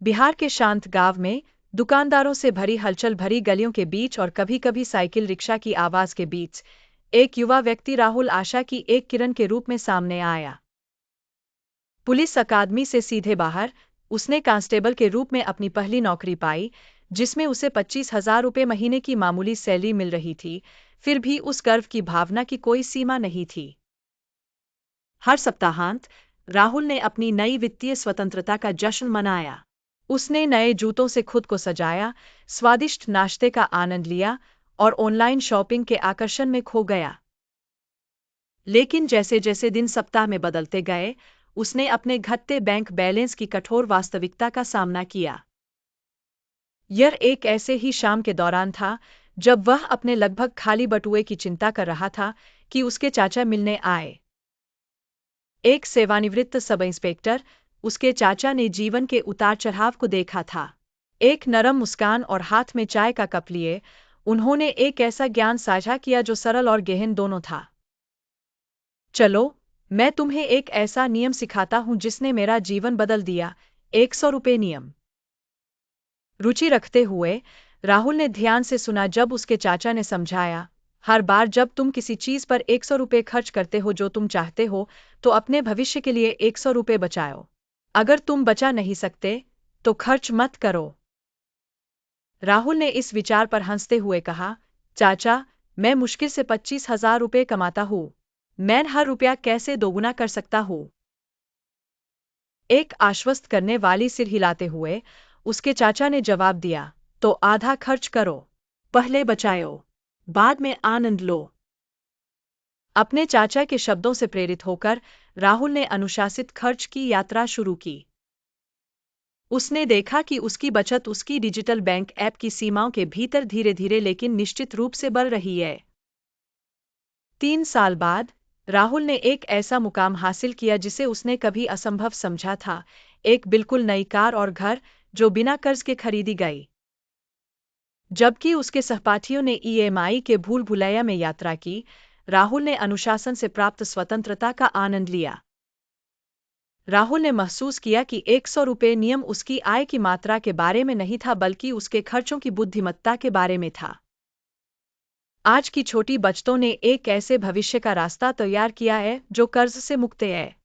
बिहार के शांत गांव में दुकानदारों से भरी हलचल भरी गलियों के बीच और कभी-कभी साइकिल रिक्शा की आवाज के बीच एक युवा व्यक्ति राहुल आशा की एक किरण के रूप में सामने आया। पुलिस अकादमी से सीधे बाहर उसने कांस्टेबल के रूप में अपनी पहली नौकरी पाई, जिसमें उसे 25,000 रुपये महीने की मामूली सैलरी मिल रही थी। फिर भी उस गर्व की भावना की कोई सीमा नहीं थी। हर सप्ताहांत राहुल ने अपनी नई वित्तीय स्वतंत्रता का जश्न मनाया। उसने नए जूतों से खुद को सजाया, स्वादिष्ट नाश्ते का आनंद लिया और ऑनलाइन शॉपिंग के आकर्षण में खो गया। लेकिन जैसे जैसे दिन सप्ताह में बदलते गए, उसने अपने घटते बैंक बैलेंस की कठोर वास्तविकता का सामना किया। यह एक ऐसे ही शाम के दौरान था जब वह अपने लगभग खाली बटुए की चिंता कर रहा था कि उसके चाचा मिलने आए। एक सेवानिवृत्त सब इंस्पेक्टर, उसके चाचा ने जीवन के उतार चढ़ाव को देखा था। एक नरम मुस्कान और हाथ में चाय का कप लिए उन्होंने एक ऐसा ज्ञान साझा किया जो सरल और गहन दोनों था। चलो, मैं तुम्हें एक ऐसा नियम सिखाता हूं जिसने मेरा जीवन बदल दिया। 100 रुपये नियम। रुचि रखते हुए राहुल ने ध्यान से सुना जब उसके चाचा ने समझाया, हर बार जब तुम किसी चीज पर 100 रुपये खर्च करते हो जो तुम चाहते हो, तो अपने भविष्य के लिए 100 रुपये बचाओ। अगर तुम बचा नहीं सकते तो खर्च मत करो। राहुल ने इस विचार पर हंसते हुए कहा, चाचा, मैं मुश्किल से 25,000 रुपये कमाता हूँ। मैं हर रुपया कैसे दोगुना कर सकता हूँ? एक आश्वस्त करने वाली सिर हिलाते हुए उसके चाचा ने जवाब दिया, तो आधा खर्च करो। पहले बचाओ, बाद में आनंद लो। अपने चाचा के शब्दों से प्रेरित होकर राहुल ने अनुशासित खर्च की यात्रा शुरू की। उसने देखा कि उसकी बचत उसकी डिजिटल बैंक ऐप की सीमाओं के भीतर धीरे धीरे लेकिन निश्चित रूप से बढ़ रही है। 3 साल बाद राहुल ने एक ऐसा मुकाम हासिल किया जिसे उसने कभी असंभव समझा था, एक बिल्कुल नई कार और घर जो बिना कर्ज के खरीदी गई। जबकि उसके सहपाठियों ने ईएमआई के भूल भुलैया में यात्रा की, राहुल ने अनुशासन से प्राप्त स्वतंत्रता का आनंद लिया। राहुल ने महसूस किया कि 100 रुपये नियम उसकी आय की मात्रा के बारे में नहीं था बल्कि उसके खर्चों की बुद्धिमत्ता के बारे में था। आज की छोटी बचतों ने एक ऐसे भविष्य का रास्ता तैयार किया है जो कर्ज से मुक्त है।